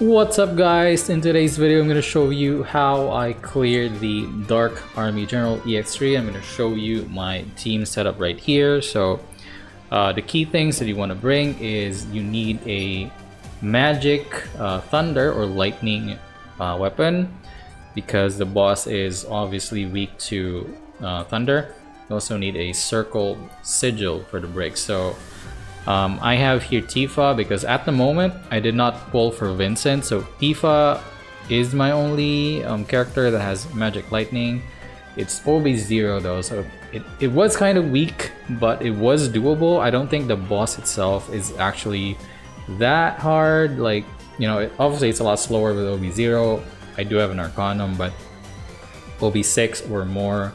What's up guys, in today's video I'm going to show you how I cleared the Dark Army General EX3. I'm going to show you my team setup right here. So the key things that you want to bring is you need a magic thunder or lightning weapon, because the boss is obviously weak to thunder. You also need a circle sigil for the break. So I have here Tifa because at the moment I did not pull for Vincent, so Tifa is my only character that has magic lightning. It's OB0 though, so it was kind of weak, but it was doable. I don't think the boss itself is actually that hard. Like, you know, obviously it's a lot slower with OB0. I do have an Arcanum, but OB6 or more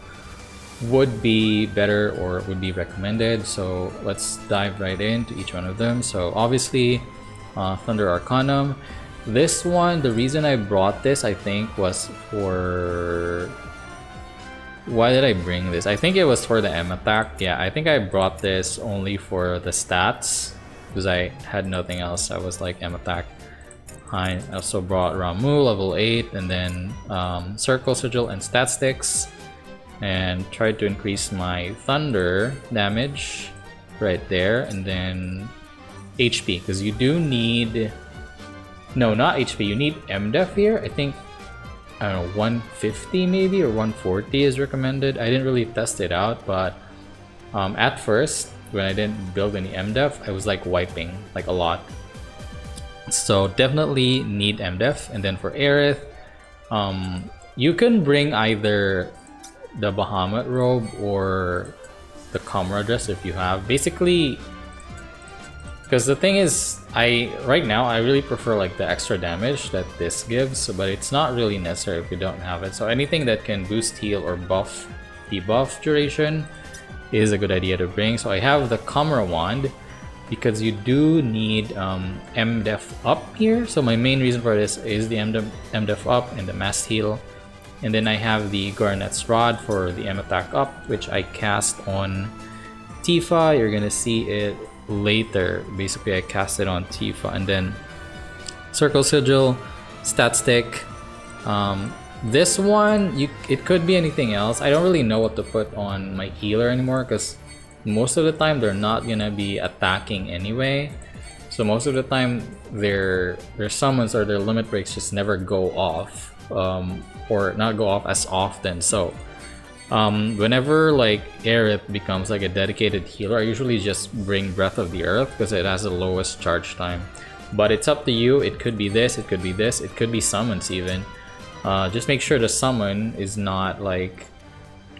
would be better or would be recommended. So let's dive right into each one of them. So obviously Thunder Arcanum. This one, the reason I brought this, I think, was for... Why did I bring this? I think it was for the M attack. Yeah, I think I brought this only for the stats because I had nothing else. I was like M attack. I also brought Ramu level 8 and then Circle Sigil and Stat Sticks, and tried to increase my thunder damage right there, and then HP, because you do need, no, not HP, you need MDef here. I think, I don't know, 150 maybe or 140 is recommended. I didn't really test it out, but at first when I didn't build any MDef, I was like wiping like a lot. So definitely need MDef. And then for Aerith, you can bring either the Bahamut robe or the Kamra dress if you have. Basically, because the thing is, right now I really prefer like the extra damage that this gives, but it's not really necessary if you don't have it. So anything that can boost heal or buff debuff duration is a good idea to bring. So I have the Kamra wand because you do need MDef up here. So my main reason for this is the MDef up and the mass heal. And then I have the Garnet's Rod for the M attack up, which I cast on Tifa. You're gonna see it later. Basically, I cast it on Tifa. And then Circle Sigil, Stat Stick. This one, it could be anything else. I don't really know what to put on my healer anymore, because most of the time they're not gonna be attacking anyway. So most of the time their summons or their limit breaks just never go off. Or not go off as often. So whenever like Aerith becomes like a dedicated healer, I usually just bring Breath of the Earth because it has the lowest charge time. But it's up to you. It could be this, it could be this, it could be summons even. Just make sure the summon is not like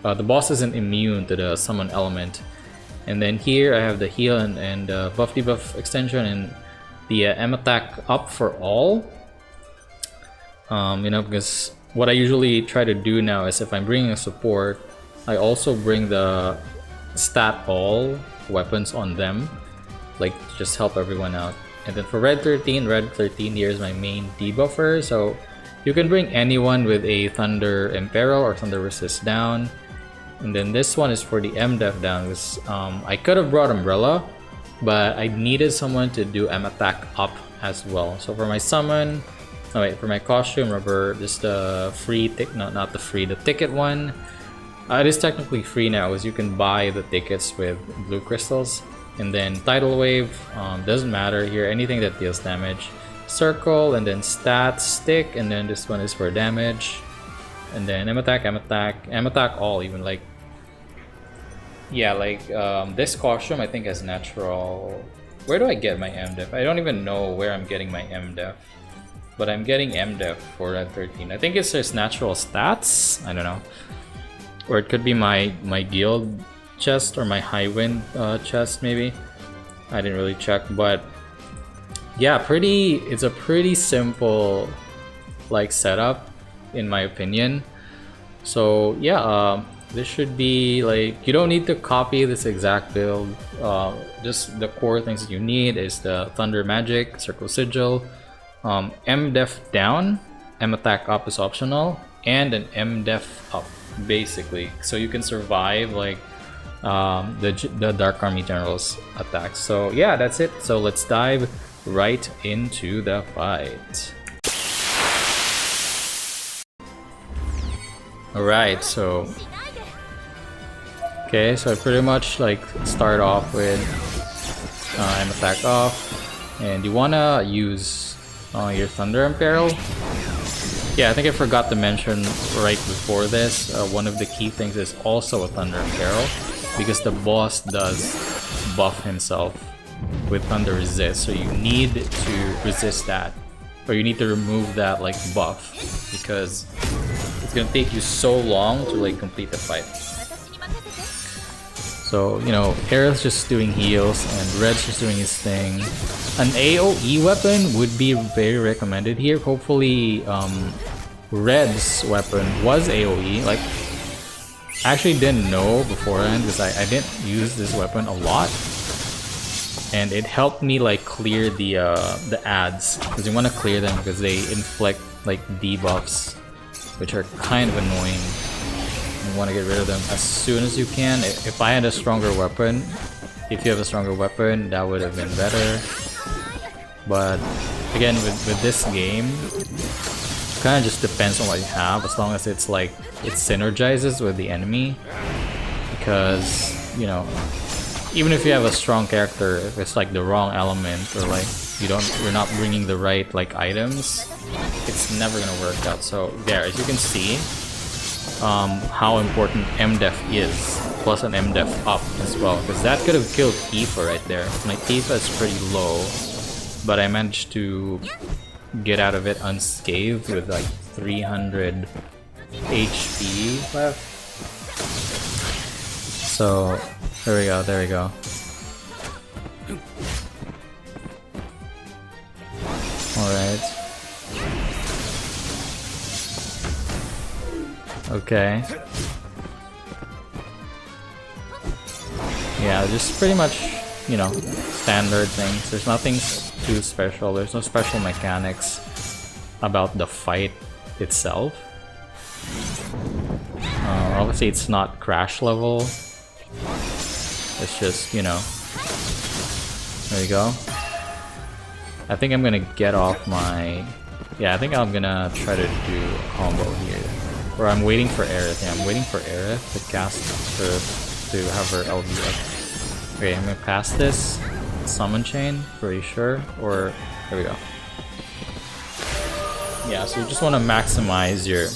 the boss isn't immune to the summon element. And then here I have the heal and buff debuff extension and the M attack up for all. You know, because what I usually try to do now is if I'm bringing a support, I also bring the stat all weapons on them, like just help everyone out. And then for Red 13 here is my main debuffer, so you can bring anyone with a Thunder Imperil or Thunder Resist down. And then this one is for the MDef down, because I could have brought Umbrella, but I needed someone to do M attack up as well. So for my summon, oh wait, for my costume, rubber, just the free ticket, no, not the free, the ticket one. It is technically free now, as you can buy the tickets with blue crystals. And then Tidal Wave, doesn't matter here, anything that deals damage. Circle, and then Stat Stick, and then this one is for damage. And then M attack, M attack, M attack all, even like, yeah, like this costume I think has natural. Where do I get my MDef? I don't even know where I'm getting my MDef. But I'm getting MDef for Red 13. I think it's just natural stats. I don't know. Or it could be my guild chest or my high wind chest maybe. I didn't really check, but yeah, it's a pretty simple like setup in my opinion. So yeah, this should be like, you don't need to copy this exact build. Just the core things that you need is the Thunder Magic, Circle Sigil, MDef down, M attack up is optional, and an MDef up basically, so you can survive like the Dark Army General's attacks. So yeah, that's it. So let's dive right into the fight. Alright, so okay, so I pretty much like start off with I'm attack off, and you wanna use your Thunder Imperial. Yeah, I think I forgot to mention right before this, one of the key things is also a Thunder Imperial, because the boss does buff himself with Thunder Resist, so you need to resist that, or you need to remove that like buff, because it's gonna take you so long to like complete the fight. So, you know, Aerith's just doing heals and Red's just doing his thing. An AoE weapon would be very recommended here. Hopefully, Red's weapon was AoE. Like, I actually didn't know beforehand because I didn't use this weapon a lot. And it helped me like clear the ads, because you want to clear them because they inflict like debuffs, which are kind of annoying. You want to get rid of them as soon as you can. If I had a stronger weapon, if you have a stronger weapon, that would have been better. But again, with this game, it kind of just depends on what you have, as long as it's like it synergizes with the enemy. Because, you know, even if you have a strong character, if it's like the wrong element, or like you're not bringing the right like items, it's never gonna work out. So there, as you can see, how important MDef is, plus an MDef up as well, because that could have killed Tifa right there. My Tifa is pretty low, but I managed to get out of it unscathed with like 300 HP left. So there we go, there we go. Alright. Okay. Yeah, just pretty much, you know, standard things. There's nothing too special. There's no special mechanics about the fight itself. Obviously it's not crash level. It's just, you know, there you go. I think I'm gonna get off my... Yeah, I think I'm gonna try to do a combo here. Or I'm waiting for Aerith. Yeah, I'm waiting for Aerith to cast her, to have her LB up. Okay, I'm gonna pass this summon chain, pretty sure. Or, there we go. Yeah, so you just want to maximize your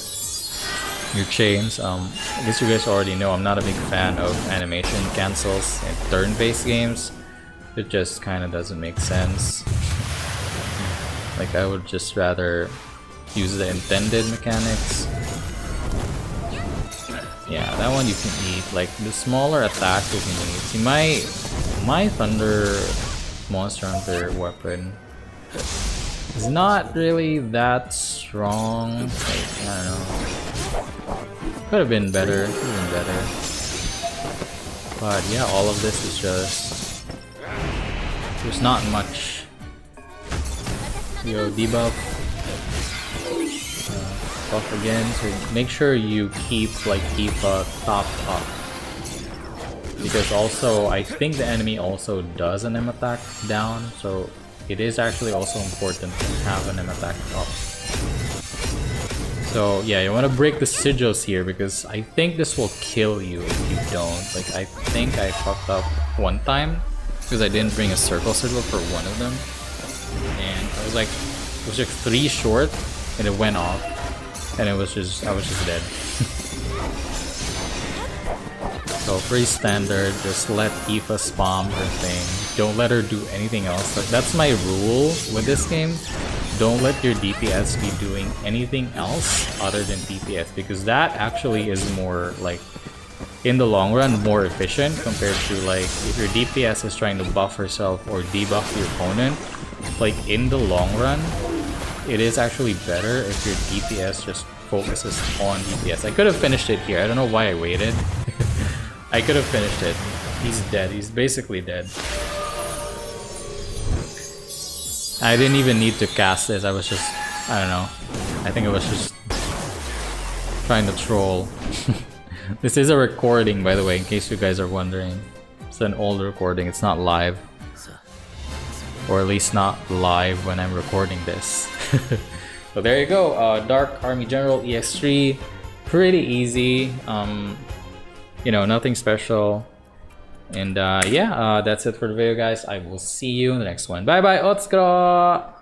chains. I guess you guys already know I'm not a big fan of animation cancels in turn-based games. It just kind of doesn't make sense. Like, I would just rather use the intended mechanics. Yeah, that one you can eat. Like, the smaller attack you can eat. See, my Thunder Monster Hunter weapon is not really that strong. Like, I don't know. Could have been better. Could have been better. But yeah, all of this is just... There's not much. Yo, debuff. Buff again. So make sure you keep topped up. Because also, I think the enemy also does an M attack down. So it is actually also important to have an M attack up. So yeah, you want to break the sigils here, because I think this will kill you if you don't. Like, I think I fucked up one time because I didn't bring a circle sigil for one of them, and I was like, it was like 3 short, and it went off, and I was just dead. So pretty standard, just let Tifa spam her thing. Don't let her do anything else. Like, that's my rule with this game. Don't let your DPS be doing anything else other than DPS, because that actually is more, like, in the long run, more efficient compared to, like, if your DPS is trying to buff herself or debuff your opponent. Like, in the long run, it is actually better if your DPS just focuses on DPS. I could have finished it here. I don't know why I waited. I could have finished it. He's dead. He's basically dead. I didn't even need to cast this. I was just... I don't know. I think I was just trying to troll. This is a recording, by the way, in case you guys are wondering. It's an old recording. It's not live. Or at least not live when I'm recording this. So there you go. Dark Army General EX3. pretty easy. You know, nothing special. And yeah, that's it for the video, guys. I will see you in the next one. Bye bye, Otskuro!